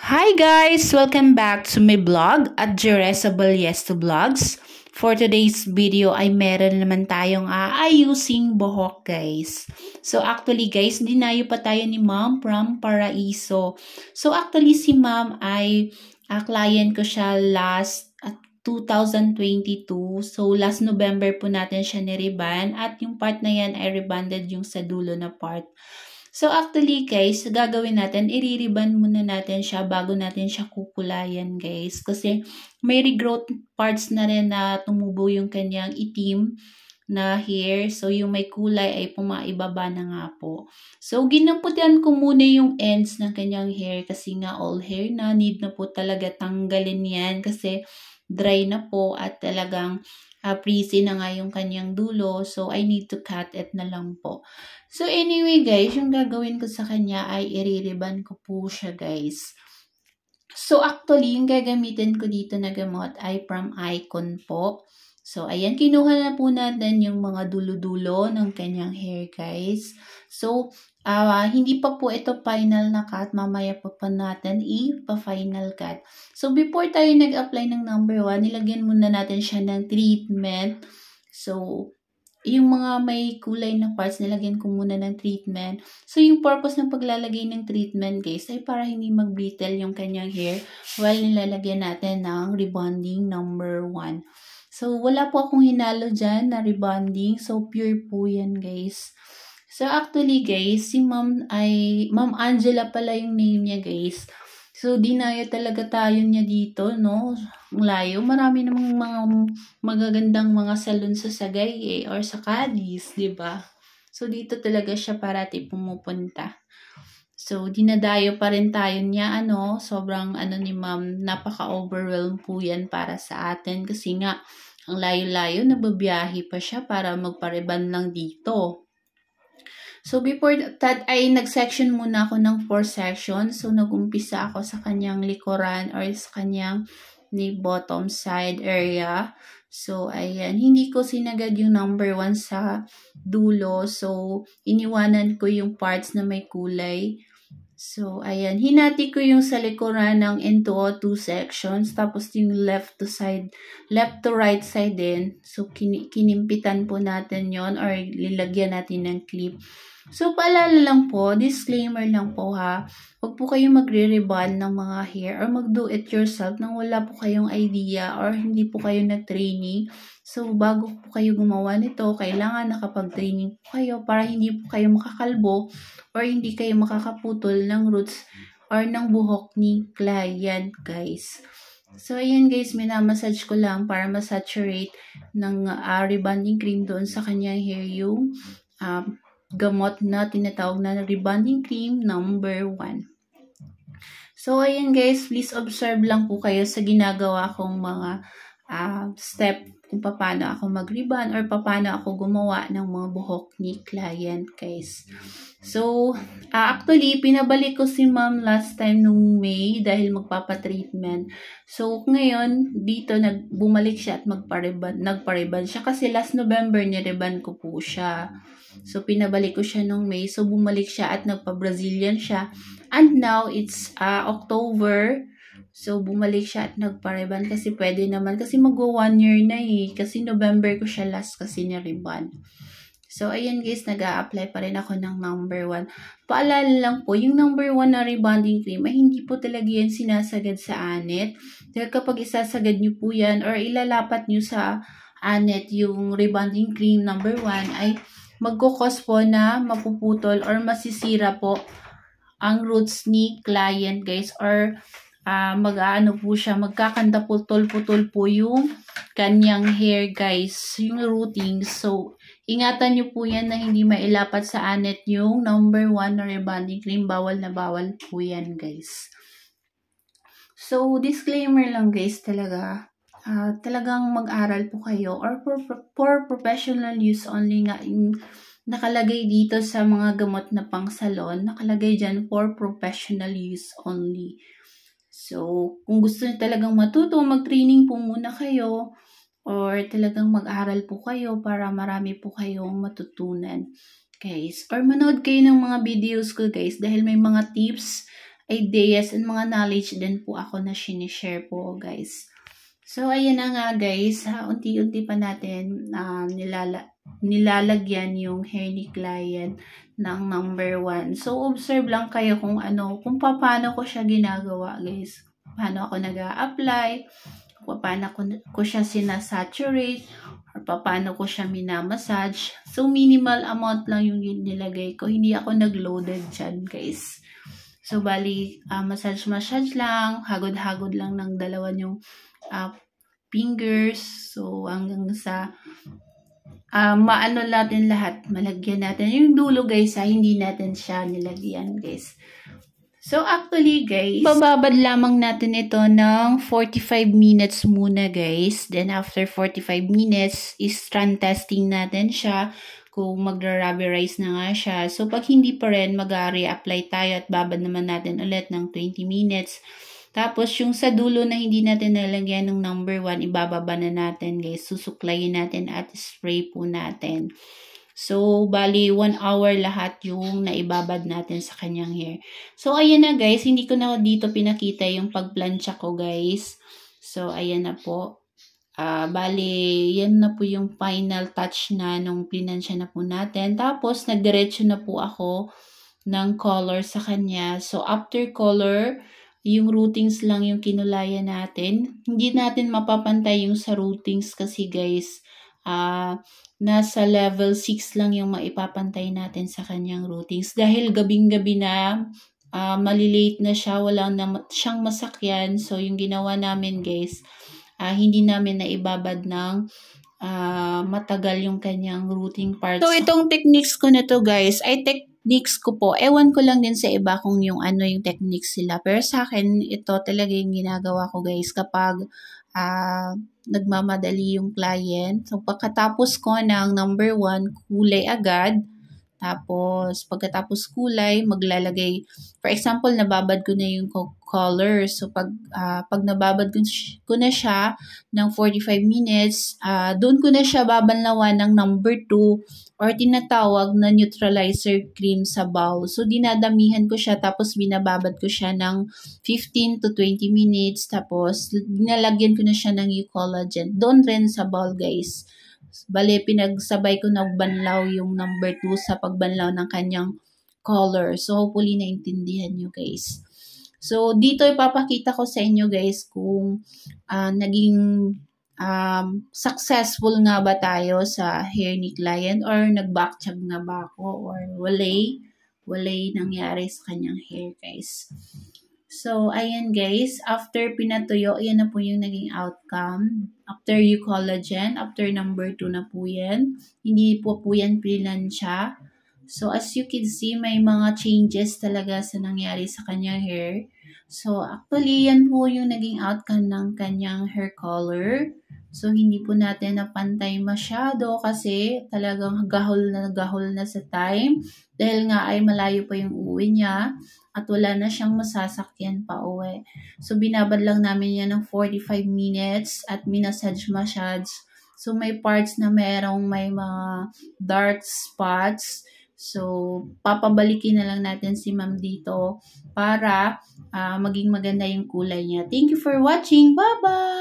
Hi guys! Welcome back to my vlog at Jeresabel Yes to Vlogs. For today's video ay meron naman tayong aayusing buhok guys. So actually guys, dinayo pa tayo ni Ma'am from Paraiso. So actually si Ma'am ay client ko siya last 2022. So last November po natin siya ni-reban at yung part na yan ay rebanded yung sa dulo na part. So actually guys, gagawin natin, i-ribbon muna natin siya bago natin siya kukulayan guys. Kasi may regrowth parts na rin na tumubo yung kanyang itim na hair. So yung may kulay ay pumaibaba na nga po. So ginaputian ko muna yung ends ng kanyang hair kasi nga all hair na. Need na po talaga tanggalin yan kasi dry na po at talagang frizzy na nga yung kanyang dulo. So I need to cut it na lang po. So anyway guys, yung gagawin ko sa kanya ay i-ribbon ko po siya guys. So actually, yung gagamitin ko dito na gamot ay from Icon po. So ayan, kinuha na po natin yung mga dulo-dulo ng kanyang hair guys. So hindi pa po ito final na cut, mamaya pa natin i-final cut. So before tayo nag-apply ng number 1, nilagyan muna natin siya ng treatment. So yung mga may kulay na parts, nilagyan ko muna ng treatment. So, yung purpose ng paglalagay ng treatment, guys, ay para hindi mag-brittle yung kanyang hair while nilalagyan natin ng rebonding number 1. So, wala po akong hinalo dyan na rebonding. So, pure po yan, guys. So, actually, guys, si Ma'am Angela pala yung name niya, guys. So, dinaya talaga tayo niya dito, no? Layo. Marami namang mga magagandang mga salon sa Sagay or sa Cadiz, di ba? So, dito talaga siya parati pumupunta. So, dinadayo pa rin tayo niya, sobrang ni Ma'am, napaka-overwhelmed po yan para sa atin kasi nga, ang layo-layo, nababiyahe pa siya para magpariban lang dito. So, before that ay nag-section muna ako ng 4 sections. So, nag-umpisa ako sa kanyang likuran or sa kanyang bottom side area. So, ayan. Hindi ko sinagad yung number 1 sa dulo. So, iniwanan ko yung parts na may kulay. So, ayan. Hinati ko yung sa likuran ng into 2 sections. Tapos, yung left to right side din. So, kinimpitan po natin yon or lilagyan natin ng clip. So, paalala lang po, disclaimer lang po ha, huwag po kayong magre-rebond ng mga hair or mag-do-it-yourself nang wala po kayong idea or hindi po kayo nag-training. So, bago po kayo gumawa nito, kailangan nakapag-training po kayo para hindi po kayo makakalbo or hindi kayo makakaputol ng roots or ng buhok ni client, guys. So, ayan guys, minamassage ko lang para masaturate ng rebonding cream doon sa kanyang hair yung gamot na tinatawag na rebonding cream number 1. So, ayan guys, please observe lang po kayo sa ginagawa kong mga step kung paano ako mag-rebond or paano ako gumawa ng mga buhok ni client guys. So, actually, pinabalik ko si Ma'am last time nung May dahil magpapa-treatment. So, ngayon, dito bumalik siya at nagpa-rebond siya kasi last November ni-rebond ko po siya. So, pinabalik ko siya nung May. So, bumalik siya at nagpa-Brazilian siya. And now, it's October. So, bumalik siya at nagpa-rebond kasi pwede naman. Kasi mag-1 year na Kasi November ko siya last kasi ni-rebond. So, ayan guys, nag-a-apply pa rin ako ng number 1. Paalala lang po, yung number 1 na rebonding cream ay hindi po talaga yan sinasagad sa anet. Dahil kapag isasagad nyo po yan or ilalapat nyo sa anet yung rebonding cream number 1 ay magkukos po na mapuputol or masisira po ang roots ni client guys or magkakanda putol-putol po yung kanyang hair guys, yung rooting. So, ingatan nyo po yan na hindi mailapat sa anet yung number 1 na rebonding cream. Bawal na bawal po yan guys. So, disclaimer lang guys talaga. Talagang mag-aral po kayo or for professional use only nga yung nakalagay dito sa mga gamot na pang salon, nakalagay dyan for professional use only. So, kung gusto niyo talagang matuto, mag-training po muna kayo or talagang mag-aral po kayo para marami po kayong matutunan guys. Or manood kayo ng mga videos ko guys dahil may mga tips ideas and mga knowledge din po ako na sinishare po guys. So, ayan na nga guys, unti-unti pa natin nilalagyan yung hair ni client ng number 1. So, observe lang kayo kung paano ko siya ginagawa guys. Paano ako nag-a-apply, paano ko siya sinasaturate, or paano ko siya minamassage. So, minimal amount lang yung nilagay ko. Hindi ako nag-loaded dyan guys. So, bali, massage lang, hagod-hagod lang ng dalawa yung fingers. So, hanggang sa maano natin lahat, malagyan natin. Yung dulo guys, hindi natin siya nilagyan guys. So, actually guys, bababad lamang natin ito ng 45 minutes muna guys. Then, after 45 minutes, is strand testing natin siya kung magra-rubberize na nga siya. So, pag hindi pa rin, mag-re-apply tayo at babad naman natin ulit ng 20 minutes. Tapos, yung sa dulo na hindi natin nalagyan ng number 1, ibababa na natin guys. Susuklayin natin at spray po natin. So, bali 1 hour lahat yung naibabad natin sa kanyang hair. So, ayan na guys. Hindi ko na dito pinakita yung pagplancha ko guys. So, ayan na po. Bali, yan na po yung final touch na nung plinansya na po natin. Tapos, nagdiretso na po ako ng color sa kanya. So, after color, yung routings lang yung kinulayan natin. Hindi natin mapapantay yung sa routings kasi guys, nasa level 6 lang yung maipapantay natin sa kanyang routings. Dahil gabing-gabi na, malilate na siya, wala na siyang masakyan. So, yung ginawa namin guys, hindi namin naibabad ng matagal yung kanyang routing parts. So, itong techniques ko na to guys, ay techniques ko po. Ewan ko lang din sa iba kung yung yung techniques sila. Pero sa akin, ito talaga yung ginagawa ko guys kapag nagmamadali yung client. So, pagkatapos ko ng number 1, kulay agad. Tapos, pagkatapos kulay, maglalagay, for example, nababad ko na yung color. So, pag nababad ko na siya ng 45 minutes, doon ko na siya babanlawan ng number 2 or tinatawag na neutralizer cream sa bowl. So, dinadamihan ko siya, tapos binababad ko siya ng 15 to 20 minutes, tapos nalagyan ko na siya ng Eucollagen. Doon rin sa bowl, guys. Bale, pinagsabay ko na banlaw yung number 2 sa pagbanlaw ng kanyang color. So, hopefully, naintindihan nyo, guys. So, dito ipapakita ko sa inyo, guys, kung naging successful nga ba tayo sa hair ni client or nag-backchag na ba ako or walay nangyari sa kanyang hair, guys. So, ayan guys, after pinatuyo, ayan na po yung naging outcome. After Eucollagen, after number 2 na po yan. Hindi po yan plinansya. So, as you can see, may mga changes talaga sa nangyari sa kanyang hair. So, actually, yan po yung naging outcome ng kanyang hair color. So, hindi po natin napantay masyado kasi talagang gahol na sa time. Dahil nga ay malayo pa yung uwi niya at wala na siyang masasakyan pa uwi. So, binabad lang namin yan ng 45 minutes at massage. So, may parts na may mga dark spots. So, papabalikin na lang natin si ma'am dito para maging maganda yung kulay niya. Thank you for watching. Bye-bye!